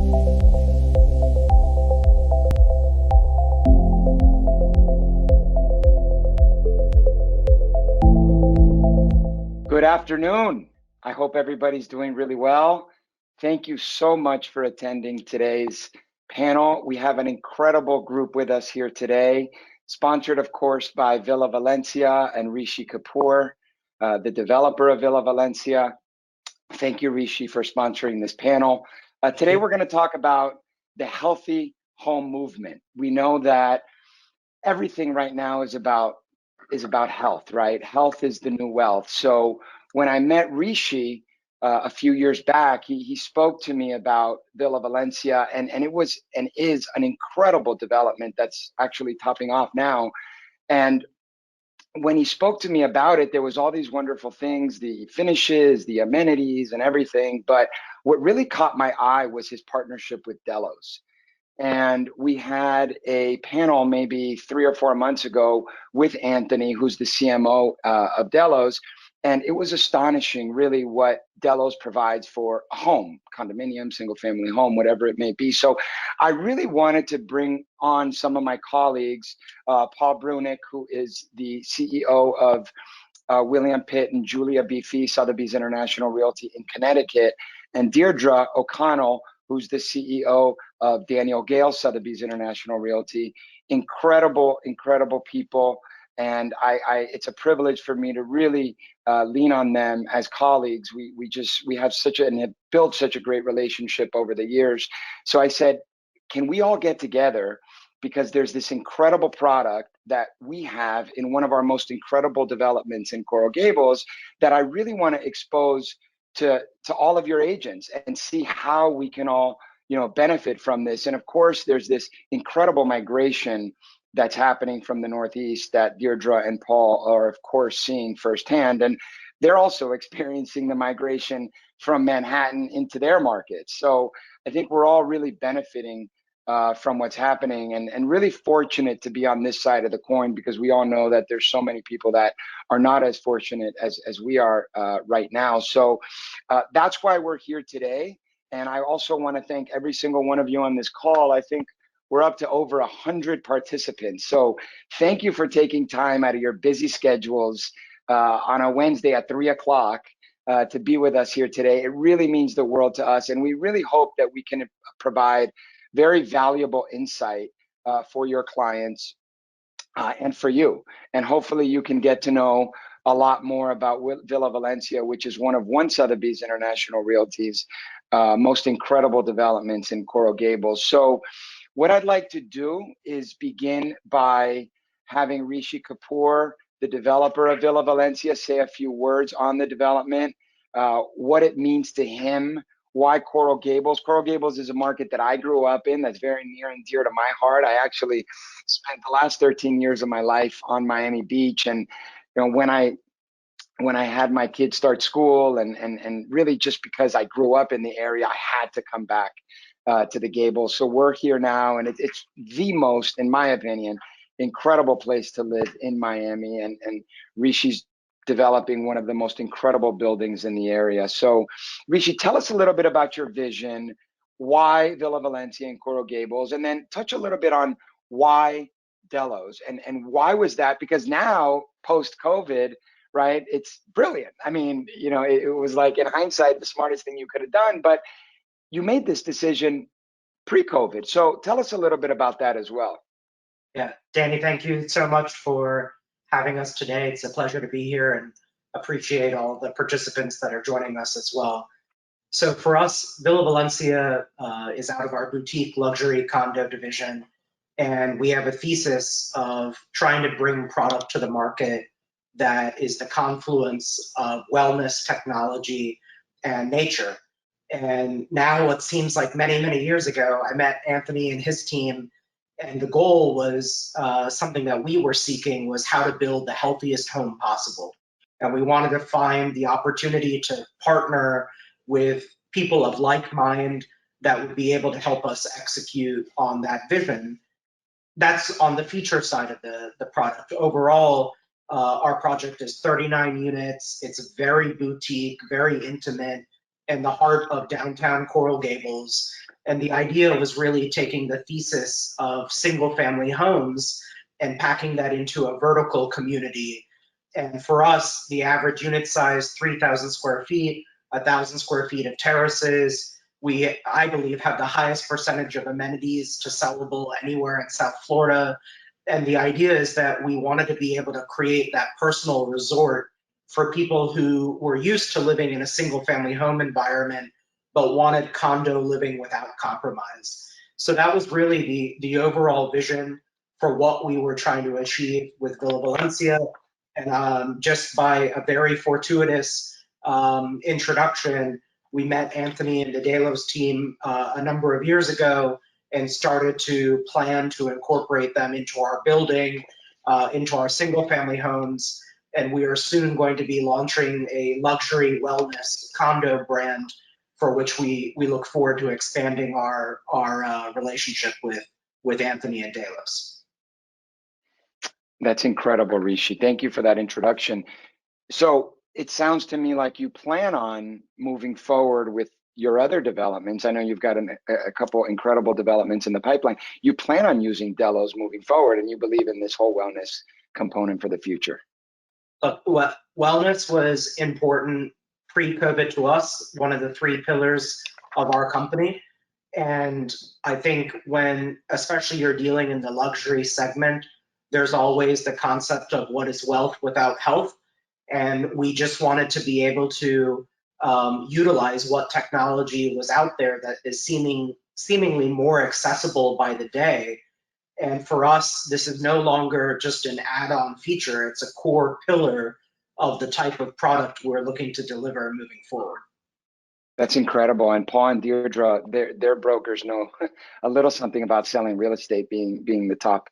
Good afternoon. I hope everybody's doing really well. Thank you so much for attending today's panel. We have an incredible group with us here today, sponsored, of course, by Villa Valencia and Rishi Kapoor, the developer of Villa Valencia. Thank you, Rishi, for sponsoring this panel. Today, we're going to talk about the healthy home movement. We know that everything right now is about health, right? Health is the new wealth. So when I met Rishi a few years back, he spoke to me about Villa Valencia, and it was and is an incredible development that's actually topping off now. And when he spoke to me about it, there was all these wonderful things, the finishes, the amenities, and everything. But what really caught my eye was his partnership with Delos. And we had a panel maybe 3 or 4 months ago with Anthony, who's the CMO of Delos. And it was astonishing, really, what Delos provides for a home, condominium, single family home, whatever it may be. So I really wanted to bring on some of my colleagues, Paul Brunick, who is the CEO of William Pitt and Julia B. Fee, Sotheby's International Realty in Connecticut, and Deirdre O'Connell, who's the CEO of Daniel Gale, Sotheby's International Realty. Incredible, incredible people. And it's a privilege for me to really lean on them as colleagues. We have and have built such a great relationship over the years. So I said, can we all get together? Because there's this incredible product that we have in one of our most incredible developments in Coral Gables that I really want to expose to all of your agents and see how we can all benefit from this. And of course, there's this incredible migration that's happening from the Northeast that Deirdre and Paul are, of course, seeing firsthand. And they're also experiencing the migration from Manhattan into their markets. So I think we're all really benefiting from what's happening, and really fortunate to be on this side of the coin, because we all know that there's so many people that are not as fortunate as we are right now. So that's why we're here today. And I also want to thank every single one of you on this call. I think we're up to over 100 participants. So thank you for taking time out of your busy schedules on a Wednesday at 3 o'clock to be with us here today. It really means the world to us. And we really hope that we can provide very valuable insight for your clients and for you. And hopefully you can get to know a lot more about Villa Valencia, which is one of Sotheby's International Realty's most incredible developments in Coral Gables. So what I'd like to do is begin by having Rishi Kapoor, the developer of Villa Valencia, say a few words on the development, what it means to him. Why Coral Gables? Coral Gables is a market that I grew up in that's very near and dear to my heart. I actually spent the last 13 years of my life on Miami Beach. And when I had my kids start school and really just because I grew up in the area, I had to come back to the Gables. So we're here now, and it's the most, in my opinion, incredible place to live in Miami. And Rishi's developing one of the most incredible buildings in the area. So Rishi, tell us a little bit about your vision, why Villa Valencia and Coral Gables, and then touch a little bit on why Delos and why was that? Because now post-COVID, right, it's brilliant. I mean, it was like in hindsight, the smartest thing you could have done, but you made this decision pre-COVID. So tell us a little bit about that as well. Yeah, Danny, thank you so much for having us today. It's a pleasure to be here and appreciate all the participants that are joining us as well. So for us, Villa Valencia is out of our boutique luxury condo division, and we have a thesis of trying to bring product to the market that is the confluence of wellness, technology, and nature. And now what seems like many, many years ago, I met Anthony and his team, and the goal was something that we were seeking was how to build the healthiest home possible. And we wanted to find the opportunity to partner with people of like mind that would be able to help us execute on that vision. That's on the feature side of the product. Overall, our project is 39 units. It's very boutique, very intimate. in the heart of downtown Coral Gables. And the idea was really taking the thesis of single family homes and packing that into a vertical community. And for us, the average unit size, 3,000 square feet, 1,000 square feet of terraces. We, I believe, have the highest percentage of amenities to sellable anywhere in South Florida. And the idea is that we wanted to be able to create that personal resort for people who were used to living in a single family home environment, but wanted condo living without compromise. So that was really the overall vision for what we were trying to achieve with Villa Valencia. And just by a very fortuitous introduction, we met Anthony and the Delos team a number of years ago and started to plan to incorporate them into our building, into our single family homes. And we are soon going to be launching a luxury wellness condo brand for which we look forward to expanding our relationship with Anthony and Delos. That's incredible, Rishi. Thank you for that introduction. So it sounds to me like you plan on moving forward with your other developments. I know you've got a couple incredible developments in the pipeline. You plan on using Delos moving forward, and you believe in this whole wellness component for the future. Look, wellness was important pre-COVID to us, one of the three pillars of our company. And I think when, especially you're dealing in the luxury segment, there's always the concept of what is wealth without health. And we just wanted to be able to utilize what technology was out there that is seemingly more accessible by the day. And for us, this is no longer just an add-on feature, it's a core pillar of the type of product we're looking to deliver moving forward. That's incredible. And Paul and Deirdre, their brokers know a little something about selling real estate, being the top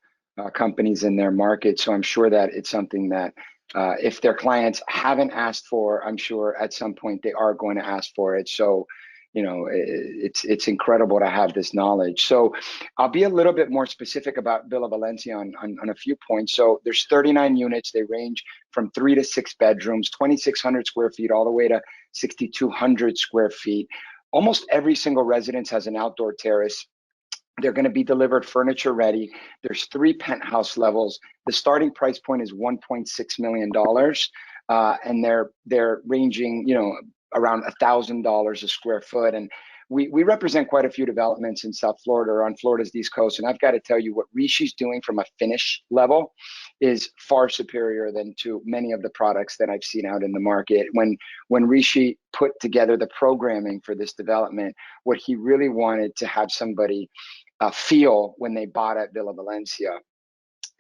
companies in their market. So I'm sure that it's something that if their clients haven't asked for, I'm sure at some point they are going to ask for it. So, you know, it's incredible to have this knowledge. So I'll be a little bit more specific about Villa Valencia on a few points. So there's 39 units. They range from 3 to 6 bedrooms, 2,600 square feet, all the way to 6,200 square feet. Almost every single residence has an outdoor terrace. They're going to be delivered furniture ready. There's 3 penthouse levels. The starting price point is $1.6 million. And they're ranging, you know, around $1,000 a square foot. And we represent quite a few developments in South Florida or on Florida's East Coast. And I've got to tell you, what Rishi's doing from a finish level is far superior than to many of the products that I've seen out in the market. When Rishi put together the programming for this development, what he really wanted to have somebody feel when they bought at Villa Valencia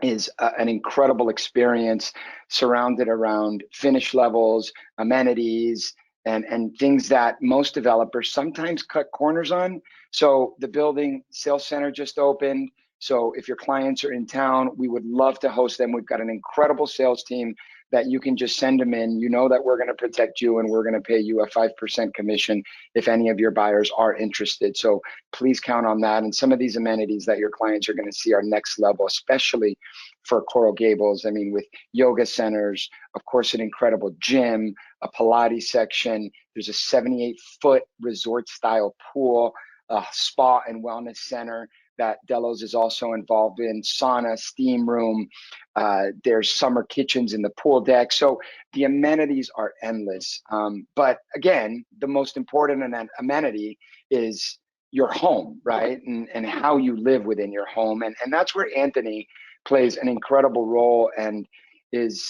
is an incredible experience surrounded around finish levels, amenities, and things that most developers sometimes cut corners on. So the building sales center just opened. So if your clients are in town, we would love to host them. We've got an incredible sales team that you can just send them in. You know that we're going to protect you, and we're going to pay you a 5% commission if any of your buyers are interested. So please count on that. And some of these amenities that your clients are going to see are next level, especially for Coral Gables. I mean, with yoga centers, of course, an incredible gym, a Pilates section. There's a 78-foot resort style pool, a spa and wellness center that Delos is also involved in, sauna, steam room. There's summer kitchens in the pool deck. So the amenities are endless. But again, the most important amenity is your home, right? And how you live within your home. And that's where Anthony plays an incredible role and is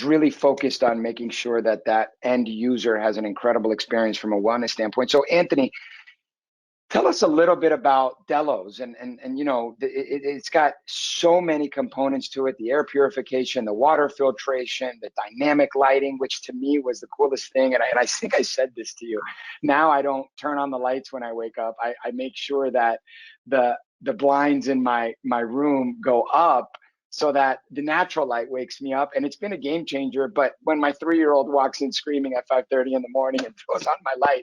really focused on making sure that end user has an incredible experience from a wellness standpoint. So Anthony, tell us a little bit about Delos, and you know, it's got so many components to it: the air purification, the water filtration, the dynamic lighting, which to me was the coolest thing. And I think I said this to you. Now I don't turn on the lights when I wake up. I make sure that the blinds in my room go up so that the natural light wakes me up. And it's been a game changer. But when my 3-year-old walks in screaming at 5:30 in the morning and throws on my light,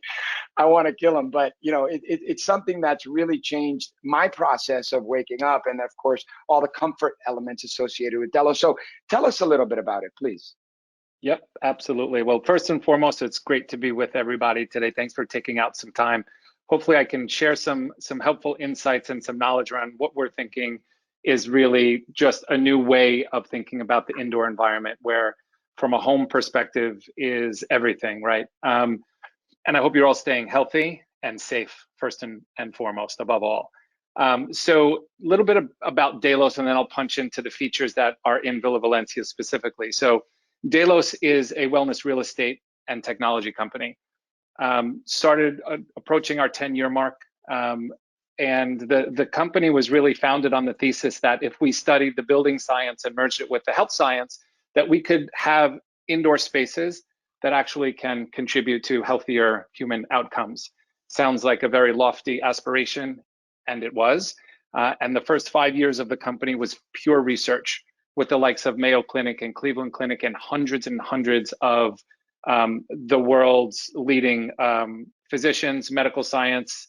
I want to kill him. But you know, it's something that's really changed my process of waking up, and of course all the comfort elements associated with Delos. So tell us a little bit about it, please. Yep, absolutely. Well, first and foremost, it's great to be with everybody today. Thanks for taking out some time. Hopefully I can share some helpful insights and some knowledge around what we're thinking is really just a new way of thinking about the indoor environment, where from a home perspective is everything, right? And I hope you're all staying healthy and safe first and foremost, above all. So a little bit about Delos, and then I'll punch into the features that are in Villa Valencia specifically. So Delos is a wellness real estate and technology company. Started approaching our 10-year mark. And the company was really founded on the thesis that if we studied the building science and merged it with the health science, that we could have indoor spaces that actually can contribute to healthier human outcomes. Sounds like a very lofty aspiration, and it was. And the first 5 years of the company was pure research with the likes of Mayo Clinic and Cleveland Clinic and hundreds of the world's leading physicians, medical science,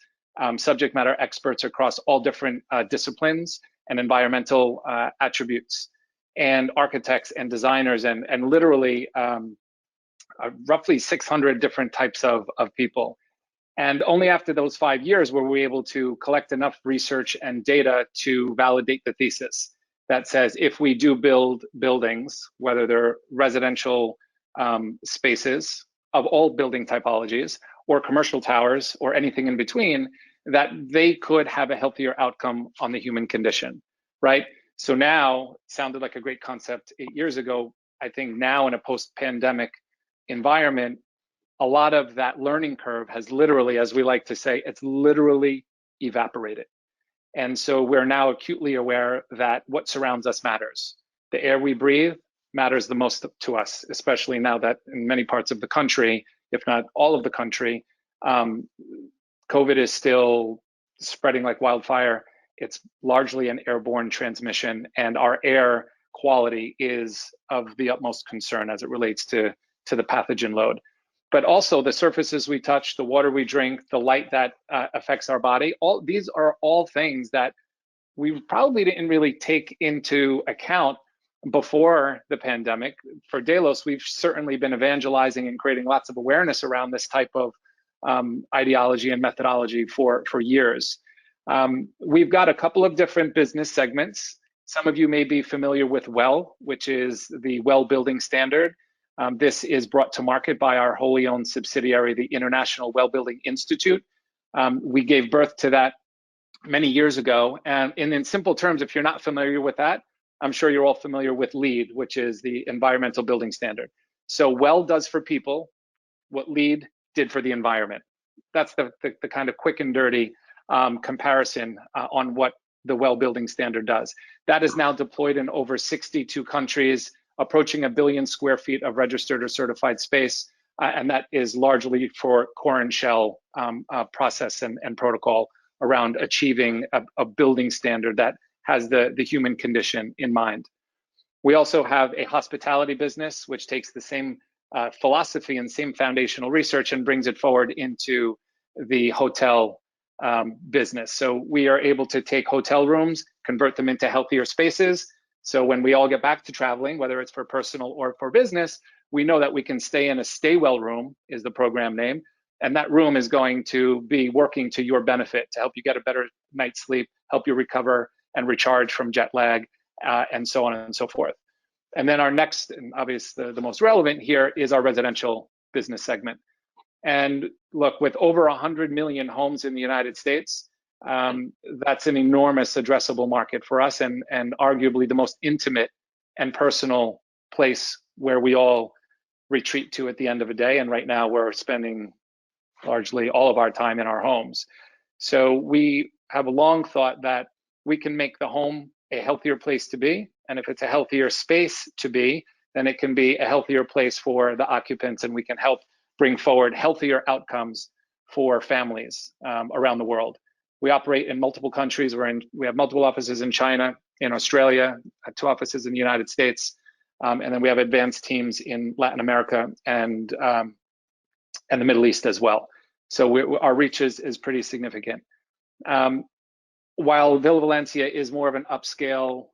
subject matter experts across all different disciplines and environmental attributes, and architects and designers, and literally roughly 600 different types of people. And only after those 5 years were we able to collect enough research and data to validate the thesis that says if we do build buildings, whether they're residential spaces of all building typologies or commercial towers or anything in between, that they could have a healthier outcome on the human condition, right? So now, it sounded like a great concept 8 years ago. I think now in a post-pandemic environment, a lot of that learning curve has literally, as we like to say, it's literally evaporated. And so we're now acutely aware that what surrounds us matters. The air we breathe matters the most to us, especially now that in many parts of the country, if not all of the country, COVID is still spreading like wildfire. It's largely an airborne transmission, and our air quality is of the utmost concern as it relates to the pathogen load. But also the surfaces we touch, the water we drink, the light that affects our body, all these are all things that we probably didn't really take into account before the pandemic. For Delos, we've certainly been evangelizing and creating lots of awareness around this type of ideology and methodology for years. We've got a couple of different business segments. Some of you may be familiar with WELL, which is the WELL building standard. This is brought to market by our wholly owned subsidiary, the International Well Building Institute. We gave birth to that many years ago. And in simple terms, if you're not familiar with that, I'm sure you're all familiar with LEED, which is the Environmental Building Standard. So WELL does for people what LEED did for the environment. That's the kind of quick and dirty comparison on what the WELL building standard does. That is now deployed in over 62 countries, approaching 1 billion square feet of registered or certified space. And that is largely for core and shell process and protocol around achieving a building standard that has the human condition in mind. We also have a hospitality business, which takes the same philosophy and same foundational research and brings it forward into the hotel business. So we are able to take hotel rooms, convert them into healthier spaces. So when we all get back to traveling, whether it's for personal or for business, we know that we can stay in a Stay Well room, is the program name. And that room is going to be working to your benefit to help you get a better night's sleep, help you recover and recharge from jet lag, and so on and so forth. And then our next, and obviously the most relevant here, is our residential business segment. And look, with over 100 million homes in the United States, that's an enormous addressable market for us, and arguably the most intimate and personal place where we all retreat to at the end of a day. And right now we're spending largely all of our time in our homes. So we have long thought that we can make the home a healthier place to be. And if it's a healthier space to be, then it can be a healthier place for the occupants, and we can help bring forward healthier outcomes for families around the world. We operate in multiple countries. We have multiple offices in China, in Australia, 2 offices in the United States, and then we have advanced teams in Latin America and the Middle East as well. So our reach is pretty significant. While Villa Valencia is more of an upscale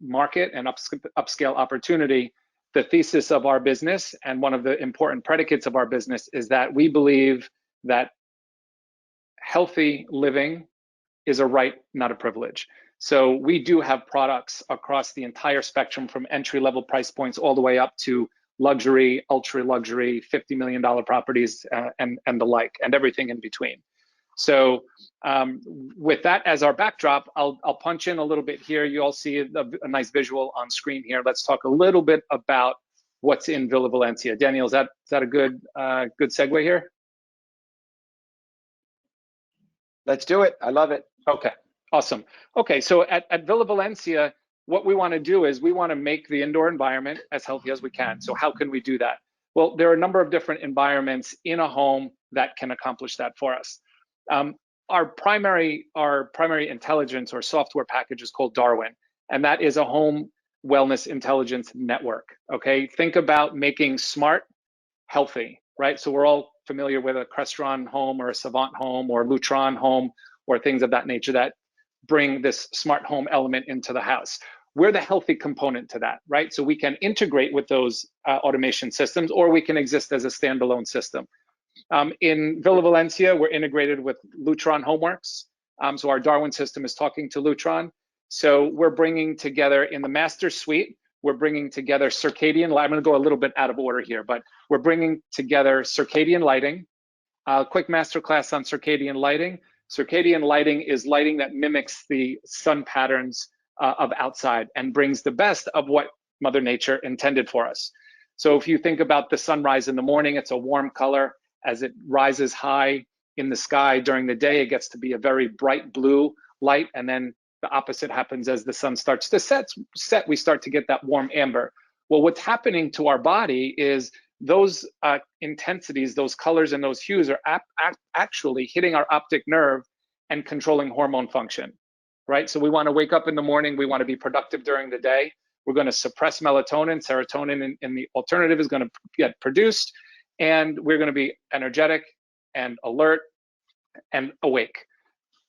market and upscale opportunity, the thesis of our business and one of the important predicates of our business is that we believe that healthy living is a right, not a privilege. So we do have products across the entire spectrum, from entry-level price points all the way up to luxury, ultra luxury, $50 million properties, and the like, and everything in between. So with that as our backdrop, I'll punch in a little bit here. You all see a nice visual on screen here. Let's talk a little bit about what's in Villa Valencia. Daniel, is that a good segue here? Let's do it. I love it. Okay, awesome. Okay, so at Villa Valencia, what we want to do is we want to make the indoor environment as healthy as we can. So how can we do that? Well, there are a number of different environments in a home that can accomplish that for us. Our primary intelligence or software package is called Darwin, and that is a home wellness intelligence network. Okay, think about making smart healthy, right? So we're all familiar with a Crestron home or a Savant home or Lutron home or things of that nature that bring this smart home element into the house. We're the healthy component to that, right? So we can integrate with those automation systems, or we can exist as a standalone system. In Villa Valencia, we're integrated with Lutron Homeworks. So our Darwin system is talking to Lutron. So we're bringing together in the master suite, we're bringing together circadian light. I'm going to go a little bit out of order here, but we're bringing together circadian lighting. Quick masterclass on circadian lighting. Circadian lighting is lighting that mimics the sun patterns of outside and brings the best of what Mother Nature intended for us. So if you think about the sunrise in the morning, it's a warm color. As it rises high in the sky during the day, it gets to be a very bright blue light, and then the opposite happens as the sun starts to set, we start to get that warm amber. Well, what's happening to our body is those intensities, those colors and those hues are actually hitting our optic nerve and controlling hormone function, right? So we want to wake up in the morning, we want to be productive during the day. We're going to suppress melatonin, serotonin in the alternative is going to get produced, and we're going to be energetic and alert and awake.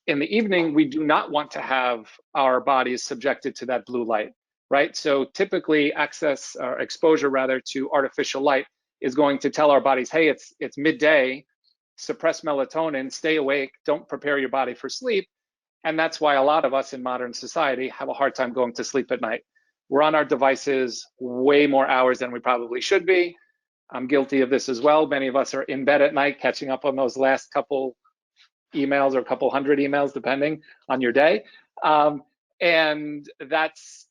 In the evening, we do not want to have our bodies subjected to that blue light, right? So typically access or exposure rather to artificial light is going to tell our bodies, hey, it's midday, suppress melatonin, stay awake, don't prepare your body for sleep. And that's why a lot of us in modern society have a hard time going to sleep at night. We're on our devices way more hours than we probably should be. I'm guilty of this as well. Many of us are in bed at night catching up on those last couple emails or a couple hundred emails, depending on your day. And that's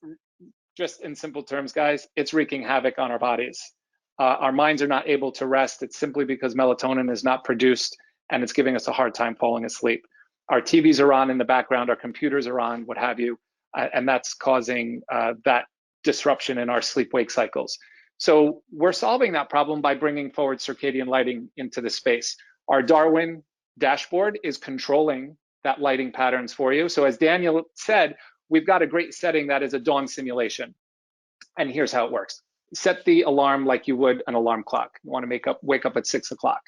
just in simple terms, guys, it's wreaking havoc on our bodies. Our minds are not able to rest. It's simply because melatonin is not produced, and it's giving us a hard time falling asleep. Our TVs are on in the background, our computers are on, what have you, and that's causing that disruption in our sleep-wake cycles. So we're solving that problem by bringing forward circadian lighting into the space. Our Darwin dashboard is controlling that lighting patterns for you. So as Daniel said, we've got a great setting that is a dawn simulation. And here's how it works. Set the alarm like you would an alarm clock. You want to wake up at 6 o'clock.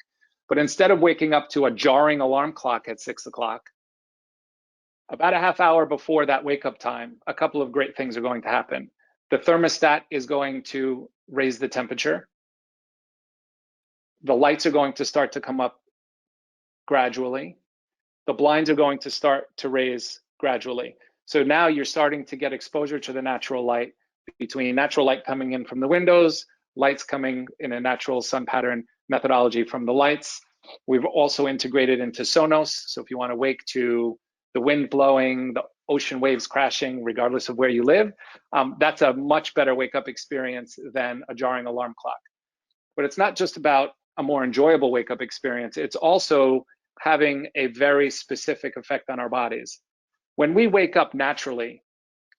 But instead of waking up to a jarring alarm clock at 6 o'clock, about a half hour before that wake up time, a couple of great things are going to happen. The thermostat is going to raise the temperature. The lights are going to start to come up gradually. The blinds are going to start to raise gradually. So now you're starting to get exposure to the natural light, between natural light coming in from the windows, lights coming in a natural sun pattern methodology from the lights. We've also integrated into Sonos. So if you want to wake to the wind blowing, the ocean waves crashing, regardless of where you live, that's a much better wake up experience than a jarring alarm clock. But it's not just about a more enjoyable wake up experience. It's also having a very specific effect on our bodies. When we wake up naturally,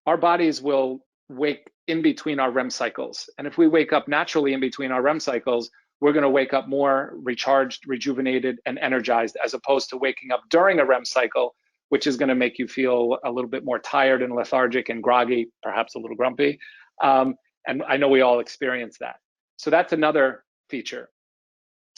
our bodies will wake in between our REM cycles. And if we wake up naturally in between our REM cycles, we're going to wake up more recharged, rejuvenated, and energized, as opposed to waking up during a REM cycle, which is going to make you feel a little bit more tired and lethargic and groggy, perhaps a little grumpy. And I know we all experience that. So that's another feature.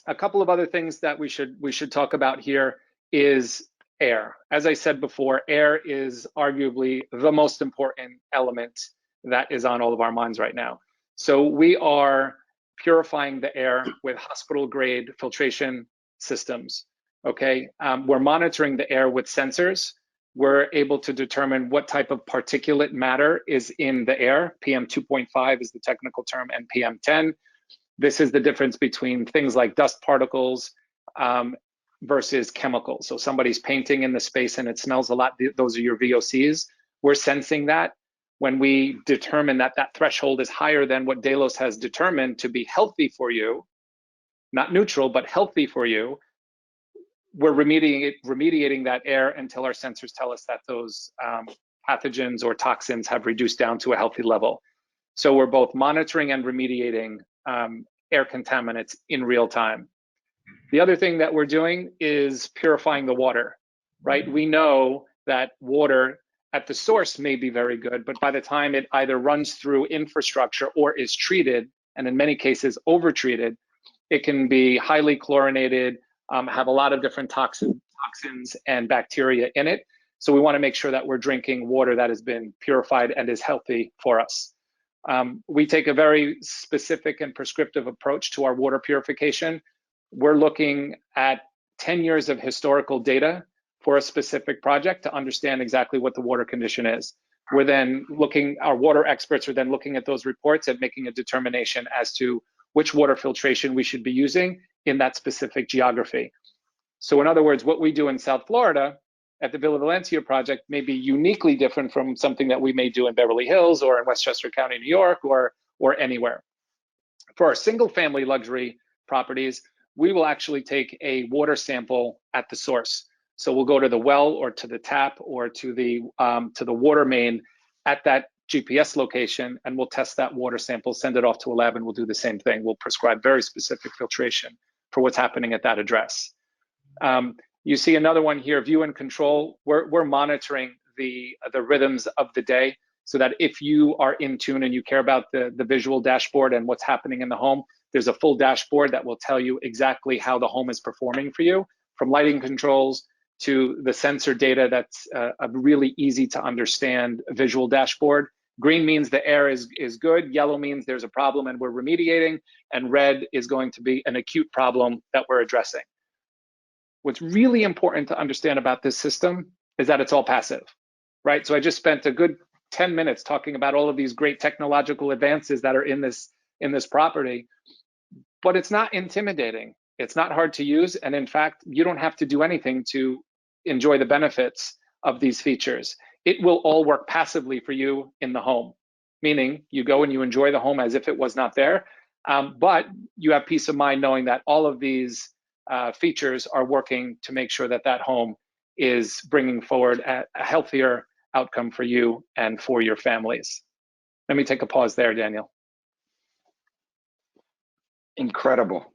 A couple of other things that we should talk about here is air. As I said before, air is arguably the most important element that is on all of our minds right now. So we are purifying the air with hospital-grade filtration systems, okay? We're monitoring the air with sensors. We're able to determine what type of particulate matter is in the air. PM 2.5 is the technical term, and PM 10. This is the difference between things like dust particles versus chemicals. So somebody's painting in the space and it smells a lot. Those are your VOCs. We're sensing that. When we determine that that threshold is higher than what Delos has determined to be healthy for you, not neutral, but healthy for you, we're remediating that air until our sensors tell us that those pathogens or toxins have reduced down to a healthy level. So we're both monitoring and remediating air contaminants in real time. The other thing that we're doing is purifying the water, right? We know that water at the source may be very good, but by the time it either runs through infrastructure or is treated, and in many cases overtreated, it can be highly chlorinated, have a lot of different toxins and bacteria in it. So we want to make sure that we're drinking water that has been purified and is healthy for us. We take a very specific and prescriptive approach to our water purification. We're looking at 10 years of historical data for a specific project to understand exactly what the water condition is. We're then our water experts are then looking at those reports and making a determination as to which water filtration we should be using in that specific geography. So in other words, what we do in South Florida at the Villa Valencia project may be uniquely different from something that we may do in Beverly Hills or in Westchester County, New York, or anywhere. For our single family luxury properties, we will actually take a water sample at the source. So we'll go to the well or to the tap or to the water main at that GPS location, and we'll test that water sample, send it off to a lab, and we'll do the same thing. We'll prescribe very specific filtration for what's happening at that address. You see another one here, view and control. We're monitoring the rhythms of the day so that if you are in tune and you care about the visual dashboard and what's happening in the home, there's a full dashboard that will tell you exactly how the home is performing for you, from lighting controls to the sensor data. That's a really easy to understand visual dashboard. Green means the air is good, yellow means there's a problem and we're remediating, and red is going to be an acute problem that we're addressing. What's really important to understand about this system is that it's all passive, right? So I just spent a good 10 minutes talking about all of these great technological advances that are in this property, but it's not intimidating. It's not hard to use. And in fact, you don't have to do anything to enjoy the benefits of these features. It will all work passively for you in the home, meaning you go and you enjoy the home as if it was not there, but you have peace of mind knowing that all of these features are working to make sure that that home is bringing forward a healthier outcome for you and for your families. Let me take a pause there, Daniel. Incredible.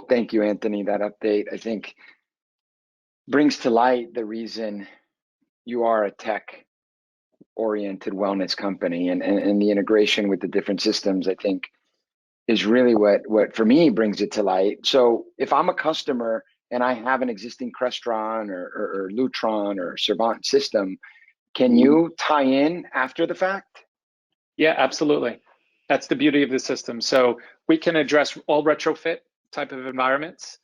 Thank you, Anthony. That update, I think, brings to light the reason you are a tech-oriented wellness company, and the integration with the different systems, I think, is really what for me brings it to light. So if I'm a customer and I have an existing Crestron or Lutron or Servant system, can you tie in after the fact? Yeah, absolutely. That's the beauty of the system. So we can address all retrofit type of environments,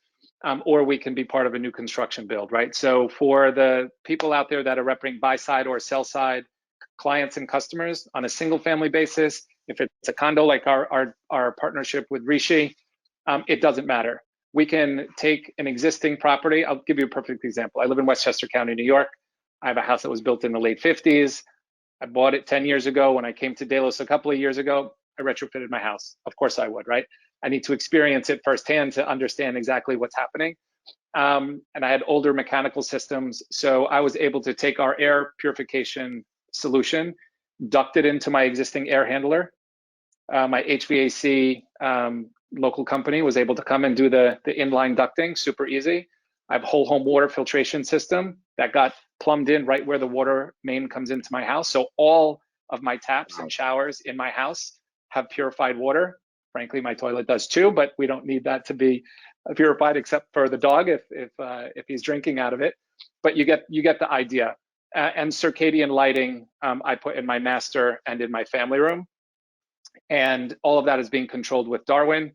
or we can be part of a new construction build, right? So for the people out there that are repping buy side or sell side clients and customers on a single family basis, if it's a condo like our partnership with Rishi, it doesn't matter. We can take an existing property. I'll give you a perfect example. I live in Westchester County, New York. I have a house that was built in the late 50s. I bought it 10 years ago. When I came to Delos a couple of years ago, I retrofitted my house. Of course I would, right? I need to experience it firsthand to understand exactly what's happening. And I had older mechanical systems. So I was able to take our air purification solution, duct it into my existing air handler. My HVAC local company was able to come and do the inline ducting, super easy. I have a whole home water filtration system that got plumbed in right where the water main comes into my house. So all of my taps and showers in my house have purified water. Frankly, my toilet does too, but we don't need that to be purified except for the dog if he's drinking out of it. But you get the idea. And circadian lighting I put in my master and in my family room. And all of that is being controlled with Darwin,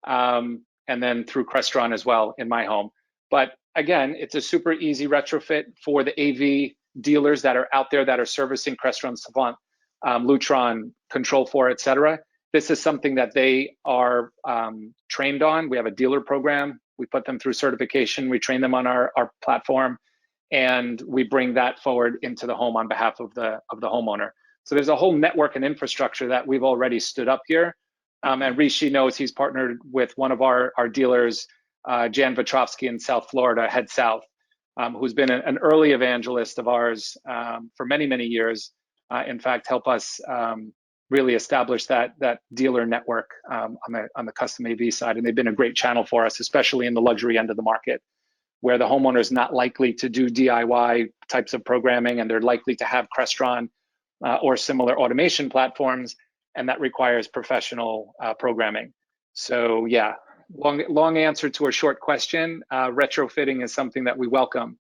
and then through Crestron as well in my home. But again, it's a super easy retrofit for the AV dealers that are out there that are servicing Crestron, Savant, Lutron, Control4, et cetera. This is something that they are trained on. We have a dealer program. We put them through certification. We train them on our platform, and we bring that forward into the home on behalf of the homeowner. So there's a whole network and infrastructure that we've already stood up here. And Rishi knows he's partnered with one of our dealers, Jan Vetrovsky in South Florida, Head South, who's been an early evangelist of ours for many, many years. In fact, help us really establish that dealer network on the custom AV side. And they've been a great channel for us, especially in the luxury end of the market, where the homeowner is not likely to do DIY types of programming, and they're likely to have Crestron or similar automation platforms, and that requires professional programming. So yeah, long answer to a short question. Retrofitting is something that we welcome.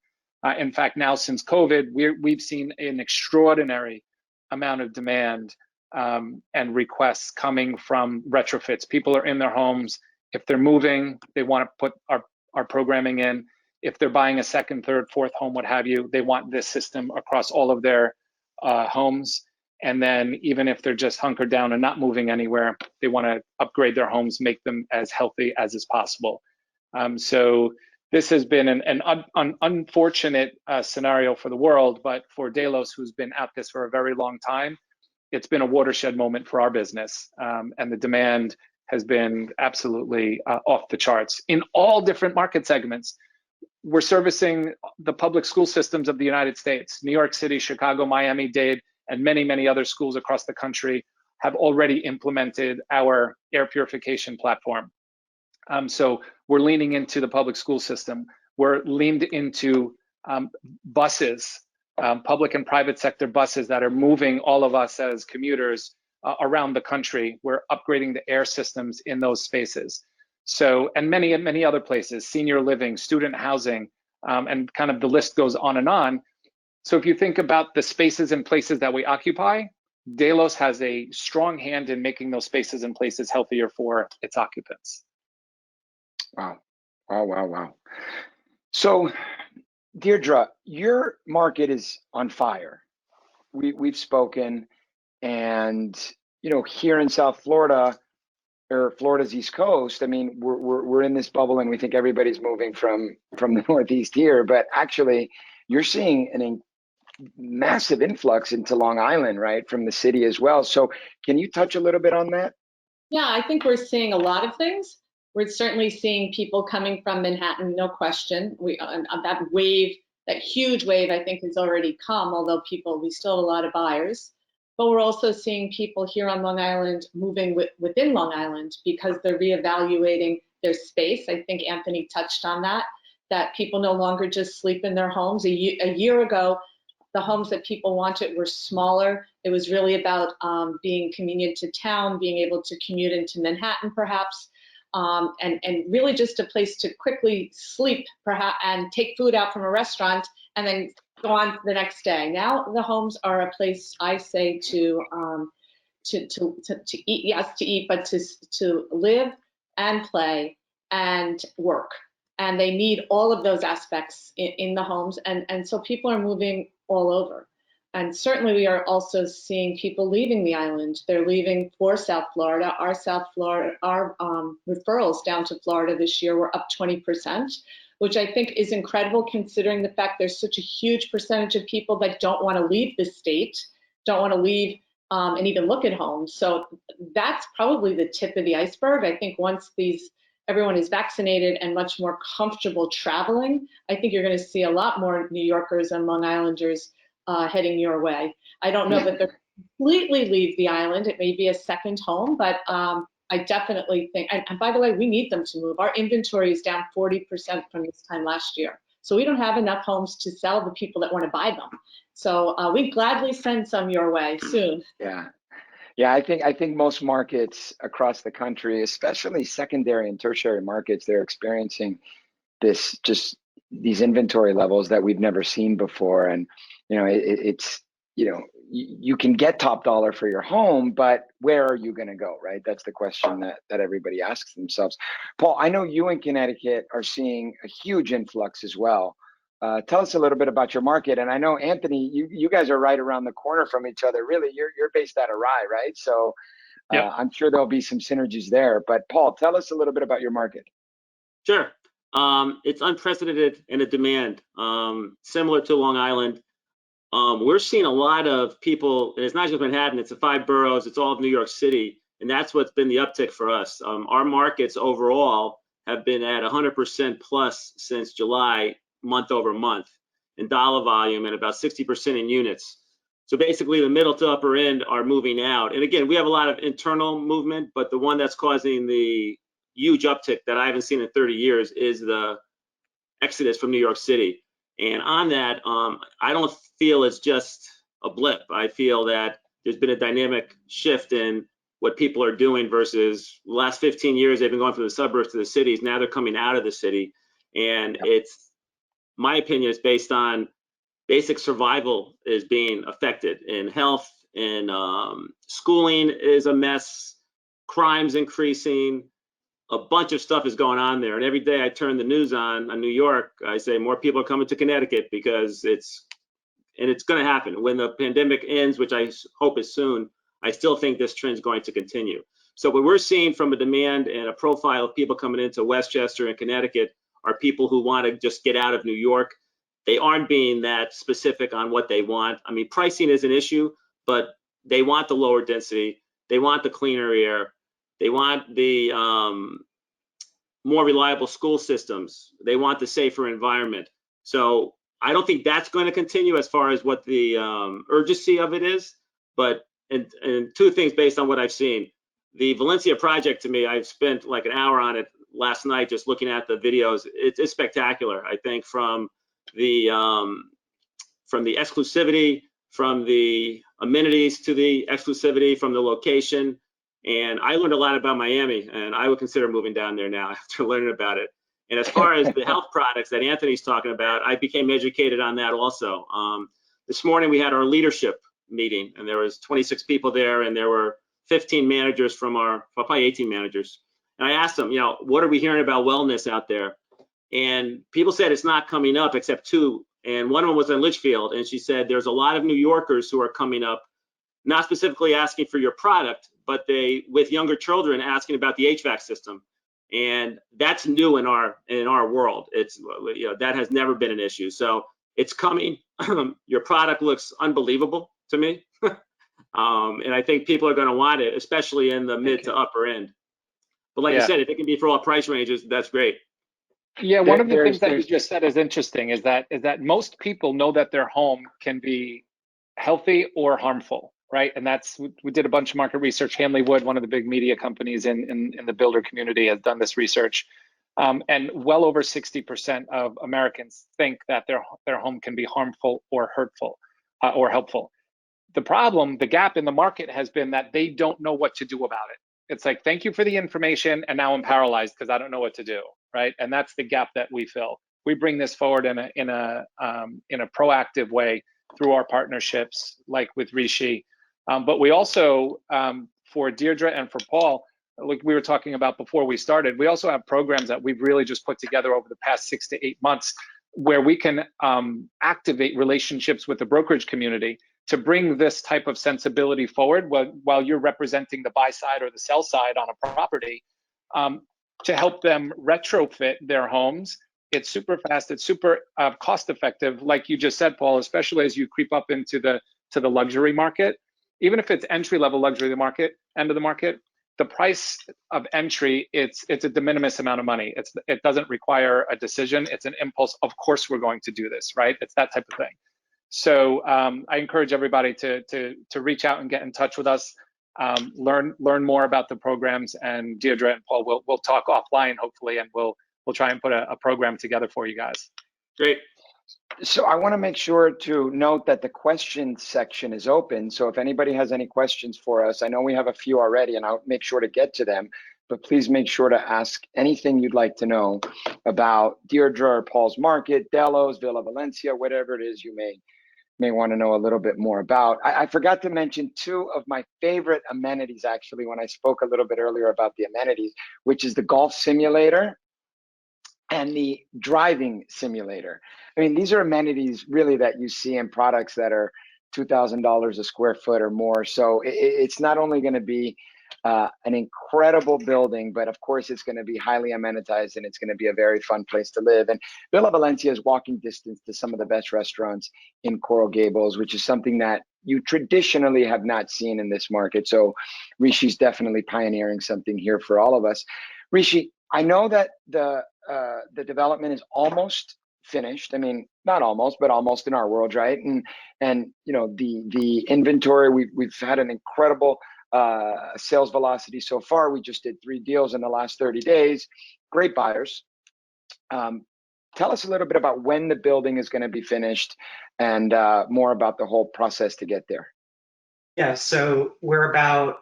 In fact, now since COVID, we've seen an extraordinary amount of demand and requests coming from retrofits. People are in their homes. If they're moving, they want to put our programming in. If they're buying a second, third, fourth home, what have you, they want this system across all of their homes. And then even if they're just hunkered down and not moving anywhere, they want to upgrade their homes, make them as healthy as is possible. So this has been an unfortunate scenario for the world, but for Delos, who's been at this for a very long time, it's been a watershed moment for our business. And the demand has been absolutely off the charts in all different market segments. We're servicing the public school systems of the United States. New York City, Chicago, Miami-Dade, and many, many other schools across the country have already implemented our air purification platform. So we're leaning into the public school system. We're leaned into buses, public and private sector buses that are moving all of us as commuters around the country. We're upgrading the air systems in those spaces. So, and many other places, senior living, student housing, and kind of the list goes on and on. So if you think about the spaces and places that we occupy, Delos has a strong hand in making those spaces and places healthier for its occupants. Wow. So, Deirdre, your market is on fire. We've spoken, and here in South Florida, or Florida's East Coast, I mean, we're in this bubble, and we think everybody's moving from the Northeast here, but actually, you're seeing a massive influx into Long Island, right, from the city as well. So, can you touch a little bit on that? Yeah, I think we're seeing a lot of things. We're certainly seeing people coming from Manhattan, no question. That wave, that huge wave, I think has already come, although we still have a lot of buyers. But we're also seeing people here on Long Island moving within Long Island because they're reevaluating their space. I think Anthony touched on that people no longer just sleep in their homes. A year ago, the homes that people wanted were smaller. It was really about being convenient to town, being able to commute into Manhattan perhaps, and really just a place to quickly sleep perhaps and take food out from a restaurant and then go on the next day. Now the homes are a place, I say, to eat, yes, to eat, but to live and play and work. And they need all of those aspects in the homes. And so people are moving all over. And certainly we are also seeing people leaving the island. They're leaving for South Florida. Our referrals down to Florida this year were up 20%, which I think is incredible considering the fact there's such a huge percentage of people that don't want to leave the state, don't want to leave and even look at homes. So that's probably the tip of the iceberg. I think once everyone is vaccinated and much more comfortable traveling, I think you're going to see a lot more New Yorkers and Long Islanders heading your way. I don't know that they'll completely leave the island. It may be a second home, but I definitely think, and by the way, we need them to move. Our inventory is down 40% from this time last year. So we don't have enough homes to sell the people that want to buy them. So we gladly send some your way soon. Yeah, I think most markets across the country, especially secondary and tertiary markets, they're experiencing these inventory levels that we've never seen before. And it's you can get top dollar for your home, but where are you going to go, right? That's the question that everybody asks themselves. Paul, I know you in Connecticut are seeing a huge influx as well. Tell us a little bit about your market. And I know, Anthony, you guys are right around the corner from each other. Really, you're based out of Rye, right? So Yep. I'm sure there'll be some synergies there. But Paul, tell us a little bit about your market. Sure. It's unprecedented in a demand, similar to Long Island. We're seeing a lot of people, and it's not just Manhattan, it's the 5 boroughs, it's all of New York City, and that's what's been the uptick for us. Our markets overall have been at 100% plus since July, month over month, in dollar volume, and about 60% in units. So basically the middle to upper end are moving out. And again, we have a lot of internal movement, but the one that's causing the huge uptick that I haven't seen in 30 years is the exodus from New York City. And on that, I don't feel it's just a blip. I feel that there's been a dynamic shift in what people are doing versus the last 15 years, they've been going from the suburbs to the cities. Now they're coming out of the city. And it's, my opinion is based on basic survival is being affected, in health, in schooling is a mess, crime's increasing, a bunch of stuff is going on there. And every day I turn the news on New York, I say more people are coming to Connecticut because it's going to happen. When the pandemic ends, which I hope is soon, I still think this trend is going to continue. So what we're seeing from a demand and a profile of people coming into Westchester and Connecticut are people who want to just get out of New York. They aren't being that specific on what they want. I mean, pricing is an issue, but they want the lower density. They want the cleaner air. They want the more reliable school systems. They want the safer environment. So I don't think that's going to continue as far as what the urgency of it is. But and 2 things based on what I've seen. The Valencia project, to me, I've spent like an hour on it last night just looking at the videos. It's spectacular. I think from the exclusivity, from the amenities to the exclusivity, from the location. And I learned a lot about Miami, and I would consider moving down there now after learning about it. And as far as the health products that Anthony's talking about, I became educated on that also. This morning we had our leadership meeting, and there was 26 people there, and there were 15 managers from probably 18 managers. And I asked them, what are we hearing about wellness out there? And people said it's not coming up except 2. And one of them was in Litchfield, and she said there's a lot of New Yorkers who are coming up, not specifically asking for your product, but they, with younger children, asking about the HVAC system. And that's new in our world. It's, that has never been an issue. So it's coming. Your product looks unbelievable to me. And I think people are going to want it, especially in the mid to upper end. But like you said, if it can be for all price ranges, that's great. Yeah, one of the things that you just said is interesting is that most people know that their home can be healthy or harmful, right? And we did a bunch of market research. Hanley Wood, one of the big media companies in the builder community, has done this research. And well over 60% of Americans think that their home can be harmful or hurtful or helpful. The gap in the market has been that they don't know what to do about it. It's like, thank you for the information, and now I'm paralyzed because I don't know what to do, right? And that's the gap that we fill. We bring this forward in a proactive way through our partnerships, like with Rishi. But we also, for Deirdre and for Paul, like we were talking about before we started, we also have programs that we've really just put together over the past 6 to 8 months where we can activate relationships with the brokerage community to bring this type of sensibility forward while you're representing the buy side or the sell side on a property, to help them retrofit their homes. It's super fast, it's super cost effective, like you just said, Paul, especially as you creep up into the luxury market. Even if it's entry-level luxury end of the market, the price of entry, it's a de minimis amount of money. It doesn't require a decision. It's an impulse. Of course, we're going to do this, right? It's that type of thing. So I encourage everybody to reach out and get in touch with us, learn more about the programs, and Deirdre and Paul we'll talk offline hopefully, and we'll try and put a program together for you guys. Great. So I want to make sure to note that the questions section is open. So if anybody has any questions for us, I know we have a few already, and I'll make sure to get to them, but please make sure to ask anything you'd like to know about Deirdre or Paul's market, Delos, Villa Valencia, whatever it is you may may want to know a little bit more about. I forgot to mention two of my favorite amenities, actually, when I spoke a little bit earlier about the amenities, which is the golf simulator and the driving simulator. I mean, these are amenities really that you see in products that are $2,000 a square foot or more. So it's not only going to be an incredible building, but of course it's going to be highly amenitized and it's going to be a very fun place to live. And Villa Valencia is walking distance to some of the best restaurants in Coral Gables, which is something that you traditionally have not seen in this market. So Rishi's definitely pioneering something here for all of us. Rishi, I know that the development is almost finished. I mean, not almost, but almost in our world, right? And you know, the inventory, we've had an incredible sales velocity so far. We just did 3 deals in the last 30 days. Great buyers. Tell us a little bit about when the building is going to be finished and more about the whole process to get there. Yeah, so we're about,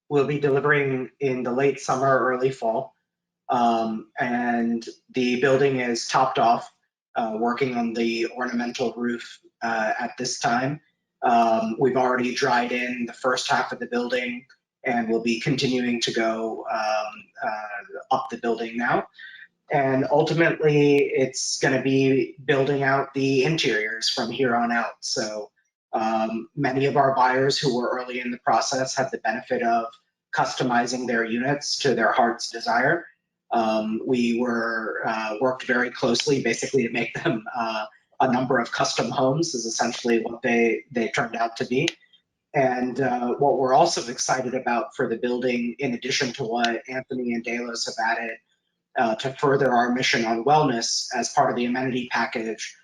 we'll be delivering in the late summer, early fall. And the building is topped off, working on the ornamental roof at this time. We've already dried in the first half of the building and we'll be continuing to go up the building now. And ultimately, it's going to be building out the interiors from here on out. So many of our buyers who were early in the process have the benefit of customizing their units to their heart's desire. We worked very closely basically to make them a number of custom homes is essentially what they turned out to be. And what we're also excited about for the building, in addition to what Anthony and Delos have added to further our mission on wellness as part of the amenity package,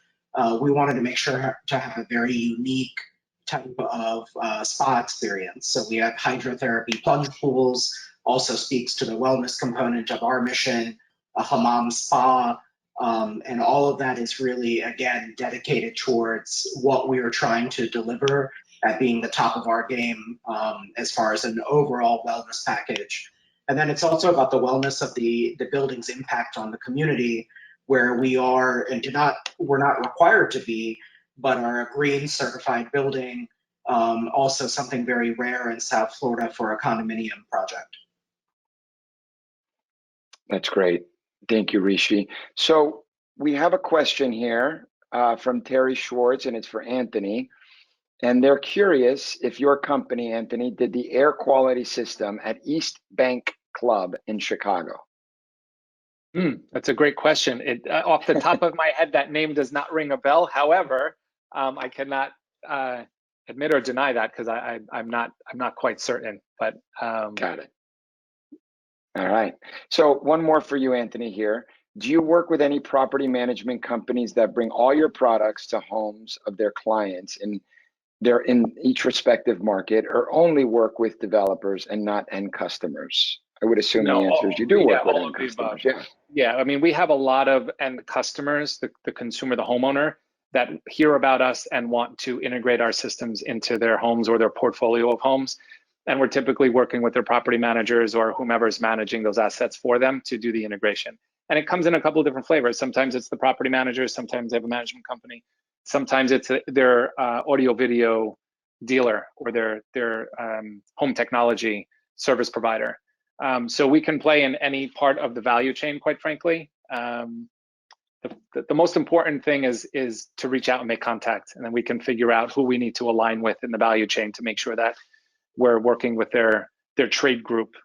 we wanted to make sure to have a very unique type of spa experience. So we have hydrotherapy plunge pools, also speaks to the wellness component of our mission, a hammam spa, and all of that is really, again, dedicated towards what we are trying to deliver at being the top of our game as far as an overall wellness package. And then it's also about the wellness of the building's impact on the community, where we are, and we're not required to be, but are a green certified building, also something very rare in South Florida for a condominium project. That's great. Thank you, Rishi. So we have a question here from Terry Schwartz, and it's for Anthony. And they're curious if your company, Anthony, did the air quality system at East Bank Club in Chicago. That's a great question. Off the top of my head, that name does not ring a bell. However, I cannot admit or deny that because I'm not quite certain. But got it. All right. So one more for you, Anthony, here. Do you work with any property management companies that bring all your products to homes of their clients and they're in each respective market, or only work with developers and not end customers? I would assume the answer is you do work with end customers. Yeah, I mean, we have a lot of end customers, the consumer, the homeowner, that hear about us and want to integrate our systems into their homes or their portfolio of homes. And we're typically working with their property managers or whomever's managing those assets for them to do the integration. And it comes in a couple of different flavors. Sometimes it's the property manager, sometimes they have a management company, sometimes it's their audio video dealer or their home technology service provider. So we can play in any part of the value chain, quite frankly. The most important thing is to reach out and make contact, and then we can figure out who we need to align with in the value chain to make sure that we're working with their trade group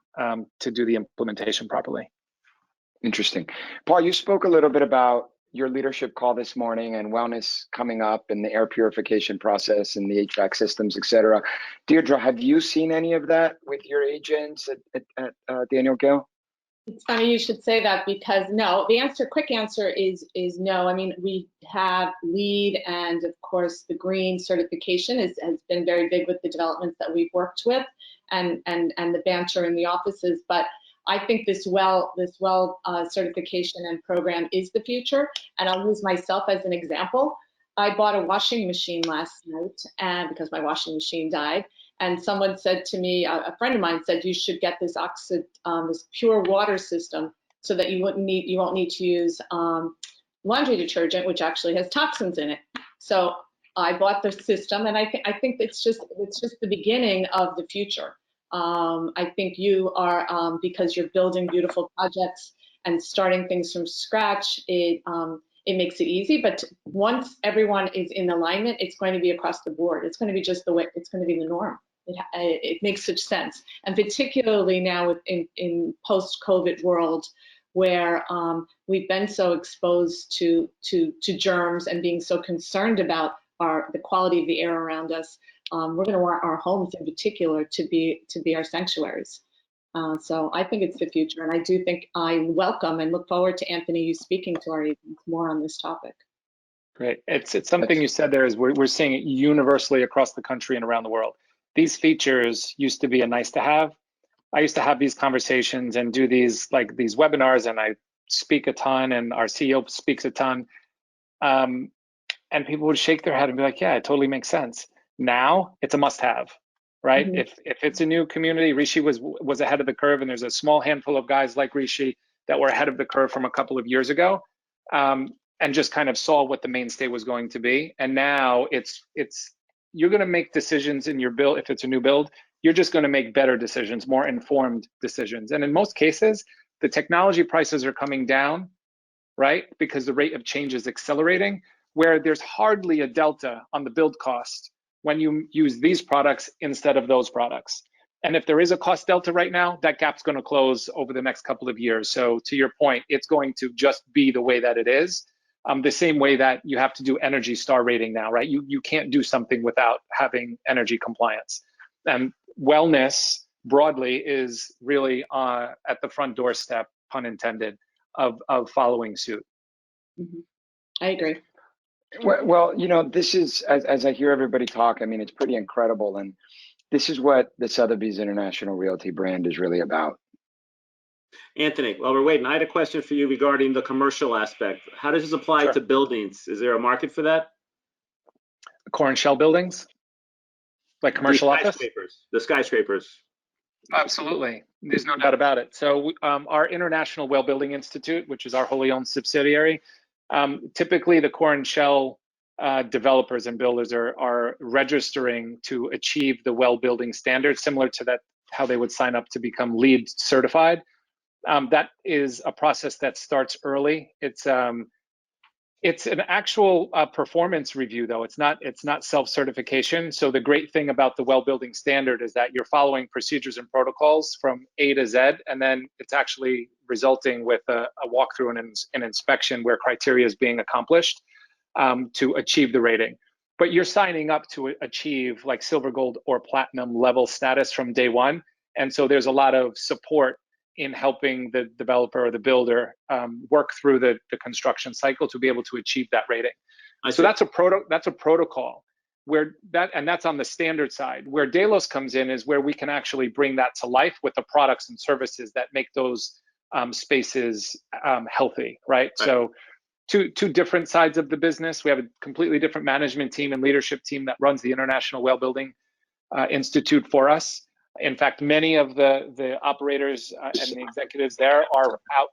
to do the implementation properly. Interesting. Paul, you spoke a little bit about your leadership call this morning and wellness coming up and the air purification process and the HVAC systems, et cetera. Deirdre, have you seen any of that with your agents at Daniel Gale? It's funny you should say that because no, the quick answer is no. I mean, we have LEED and of course the green certification has been very big with the developments that we've worked with and the banter in the offices. But I think this well certification and program is the future. And I'll use myself as an example. I bought a washing machine last night and because my washing machine died. And someone said to me, a friend of mine said, you should get this this pure water system so that you won't need to use laundry detergent, which actually has toxins in it. So I bought the system, and I think it's just the beginning of the future. I think you are, because you're building beautiful projects and starting things from scratch, it makes it easy. But once everyone is in alignment, it's going to be across the board. It's going to be just the way, it's going to be the norm. It makes such sense. And particularly now in post-COVID world, where we've been so exposed to germs and being so concerned about the quality of the air around us, we're going to want our homes in particular to be our sanctuaries. So I think it's the future, and I do think I welcome and look forward to Anthony, you speaking to our agents more on this topic. Great. It's something you said there is we're seeing it universally across the country and around the world. These features used to be a nice to have. I used to have these conversations and do these webinars, and I speak a ton, and our CEO speaks a ton. And people would shake their head and be like, yeah, it totally makes sense. Now it's a must have, right? Mm-hmm. If it's a new community, Rishi was ahead of the curve, and there's a small handful of guys like Rishi that were ahead of the curve from a couple of years ago, and just kind of saw what the mainstay was going to be. And now you're going to make decisions in your build. If it's a new build, you're just going to make better decisions, more informed decisions. And in most cases, the technology prices are coming down, right? Because the rate of change is accelerating, where there's hardly a delta on the build cost when you use these products instead of those products. And if there is a cost delta right now, that gap's going to close over the next couple of years. So to your point, it's going to just be the way that it is. The same way that you have to do Energy Star rating now, right? You can't do something without having energy compliance. And wellness broadly is really at the front doorstep, pun intended, of following suit. Mm-hmm. I agree. Well, this is, as I hear everybody talk, I mean, it's pretty incredible. And this is what the Sotheby's International Realty brand is really about. Anthony, while we're waiting, I had a question for you regarding the commercial aspect. How does this apply to buildings? Is there a market for that? Core and shell buildings? Like commercial office? The skyscrapers. Absolutely. There's no doubt about it. So our International Well Building Institute, which is our wholly owned subsidiary, typically the core and shell developers and builders are registering to achieve the well building standards, similar to that, how they would sign up to become LEED certified. That is a process that starts early. It's an actual performance review, though. It's not self-certification. So the great thing about the well building standard is that you're following procedures and protocols from A to Z, and then it's actually resulting with a walkthrough and an inspection where criteria is being accomplished to achieve the rating. But you're signing up to achieve like silver, gold, or platinum level status from day one. And so there's a lot of support in helping the developer or the builder work through the construction cycle to be able to achieve that rating. So that's a protocol and that's on the standard side. Where Delos comes in is where we can actually bring that to life with the products and services that make those spaces healthy, right? So two different sides of the business. We have a completely different management team and leadership team that runs the International Well Building Institute for us. In fact, many of the operators and the executives there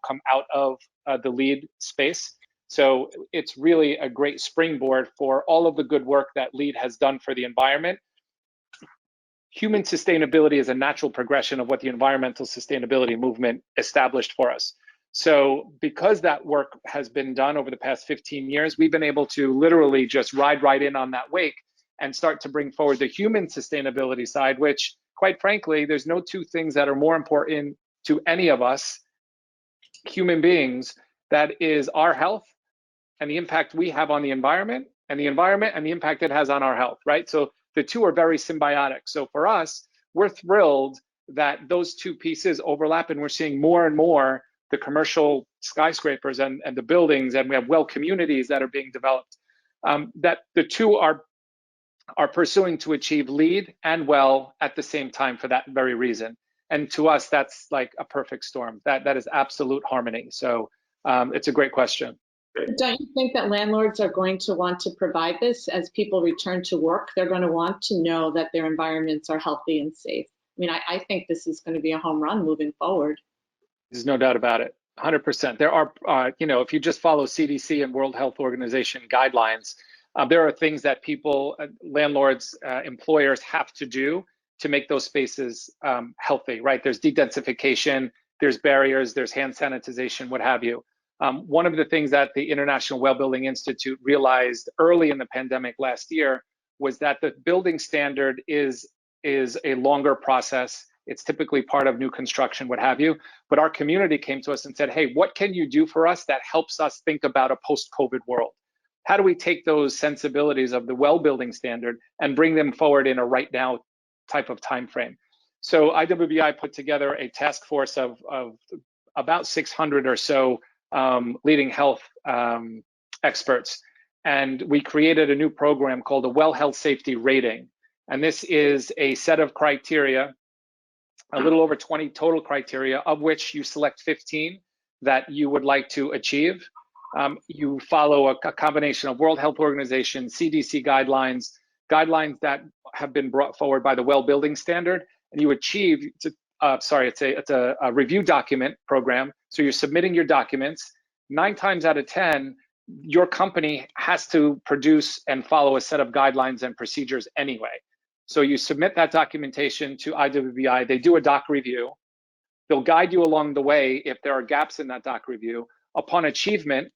come out of the LEED space. So it's really a great springboard for all of the good work that LEED has done for the environment. Human sustainability is a natural progression of what the environmental sustainability movement established for us. So because that work has been done over the past 15 years, we've been able to literally just ride right in on that wake and start to bring forward the human sustainability side, which, quite frankly, there's no two things that are more important to any of us human beings. That is our health and the impact we have on the environment and the impact it has on our health, right? So the two are very symbiotic. So for us, we're thrilled that those two pieces overlap, and we're seeing more and more the commercial skyscrapers and the buildings, and we have well communities that are being developed, that the two are pursuing to achieve LEED and well at the same time for that very reason. And to us, that's like a perfect storm. That is absolute harmony. So it's a great question. Don't you think that landlords are going to want to provide this as people return to work? They're going to want to know that their environments are healthy and safe. I mean, I think this is going to be a home run moving forward. There's no doubt about it. 100%. There are, if you just follow CDC and World Health Organization guidelines, There are things that people, landlords, employers have to do to make those spaces healthy, right? There's de-densification, there's barriers, there's hand sanitization, what have you. One of the things that the International Well Building Institute realized early in the pandemic last year was that the building standard is a longer process. It's typically part of new construction, what have you. But our community came to us and said, hey, what can you do for us that helps us think about a post-COVID world? How do we take those sensibilities of the well building standard and bring them forward in a right now type of time frame? So IWBI put together a task force of about 600 or so leading health experts. And we created a new program called the Well Health Safety Rating. And this is a set of criteria, a little over 20 total criteria, of which you select 15 that you would like to achieve. You follow a combination of World Health Organization, CDC guidelines that have been brought forward by the Well Building Standard, and you achieve, it's a review document program. So you're submitting your documents. 9 times out of 10, your company has to produce and follow a set of guidelines and procedures anyway. So you submit that documentation to IWBI, they do a doc review. They'll guide you along the way if there are gaps in that doc review. Upon achievement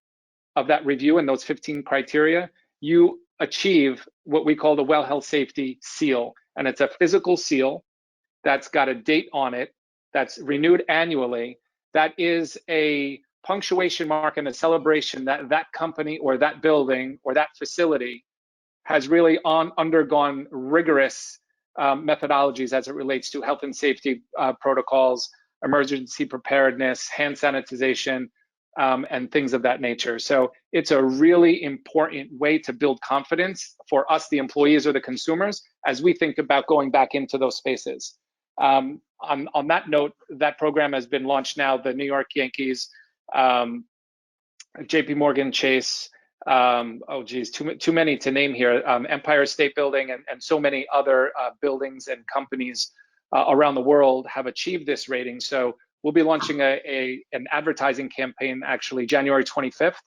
of that review and those 15 criteria, you achieve what we call the Well Health Safety Seal. And it's a physical seal that's got a date on it, that's renewed annually, that is a punctuation mark and a celebration that that company or that building or that facility has really undergone rigorous methodologies as it relates to health and safety protocols, emergency preparedness, hand sanitization, and things of that nature. So it's a really important way to build confidence for us, the employees or the consumers, as we think about going back into those spaces. On that note, that program has been launched now. The New York Yankees, JP Morgan Chase, too many to name here, Empire State Building and so many other buildings and companies around the world have achieved this rating. So we'll be launching an advertising campaign actually January 25th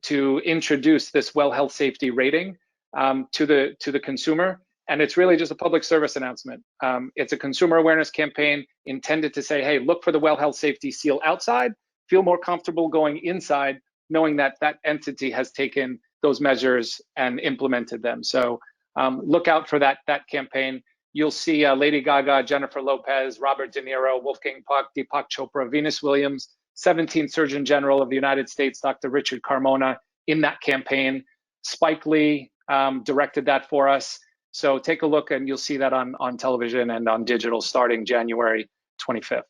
to introduce this Well Health Safety Rating to the consumer. And it's really just a public service announcement. It's a consumer awareness campaign intended to say, hey, look for the Well Health Safety Seal outside, feel more comfortable going inside, knowing that that entity has taken those measures and implemented them. So look out for that campaign. You'll see Lady Gaga, Jennifer Lopez, Robert De Niro, Wolfgang Puck, Deepak Chopra, Venus Williams, 17th Surgeon General of the United States, Dr. Richard Carmona, in that campaign. Spike Lee directed that for us. So take a look and you'll see that on television and on digital starting January 25th.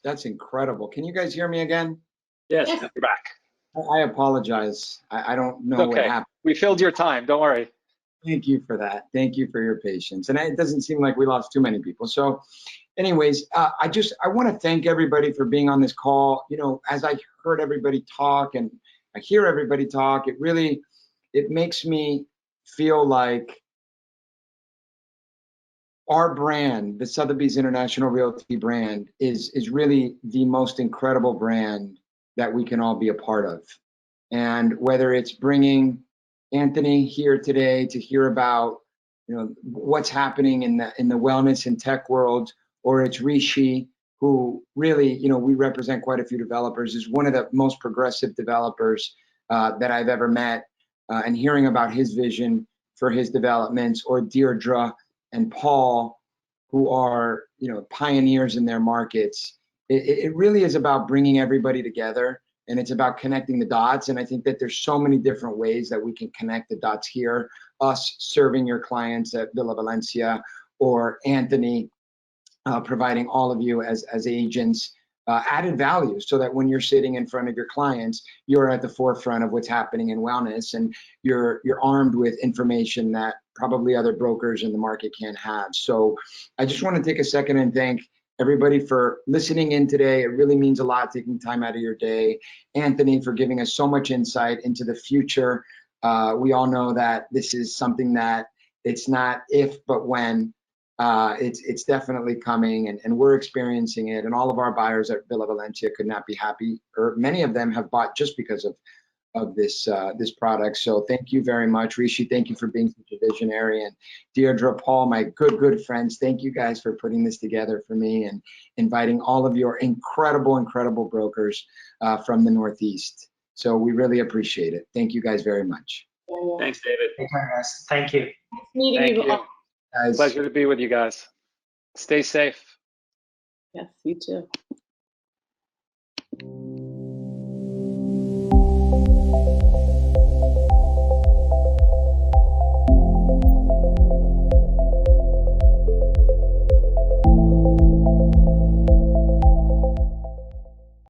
That's incredible. Can you guys hear me again? Yes. You're back. I apologize. I don't know what happened. We filled your time. Don't worry. Thank you for that. Thank you for your patience. And it doesn't seem like we lost too many people. So anyways, I want to thank everybody for being on this call. You know, as I heard everybody talk and I hear everybody talk, it makes me feel like our brand, the Sotheby's International Realty brand, is really the most incredible brand that we can all be a part of. And whether it's bringing Anthony here today to hear about, you know, what's happening in the wellness and tech world, or it's Rishi, who really, you know, we represent quite a few developers, is one of the most progressive developers that I've ever met, and hearing about his vision for his developments, or Deirdre and Paul, who are, you know, pioneers in their markets. It really is about bringing everybody together, and it's about connecting the dots. And I think that there's so many different ways that we can connect the dots here. Us serving your clients at Villa Valencia, or Anthony providing all of you as agents added value, so that when you're sitting in front of your clients, you're at the forefront of what's happening in wellness, and you're armed with information that probably other brokers in the market can't have. So I just want to take a second and thank everybody for listening in today. It really means a lot, taking time out of your day. Anthony, for giving us so much insight into the future. We all know that this is something that it's not if, but when. It's definitely coming, and we're experiencing it, and all of our buyers at Villa Valencia could not be happy, or many of them have bought just because of this product. So thank you very much, Rishi. Thank you for being such a visionary, and Deirdre, Paul, my good friends. Thank you guys for putting this together for me and inviting all of your incredible brokers from the Northeast. So we really appreciate it. Thank you guys very much. Thanks, David. Take care, guys. Thank you. Meeting Thank you you. all. Guys. Pleasure to be with you guys. Stay safe. Yes, you too.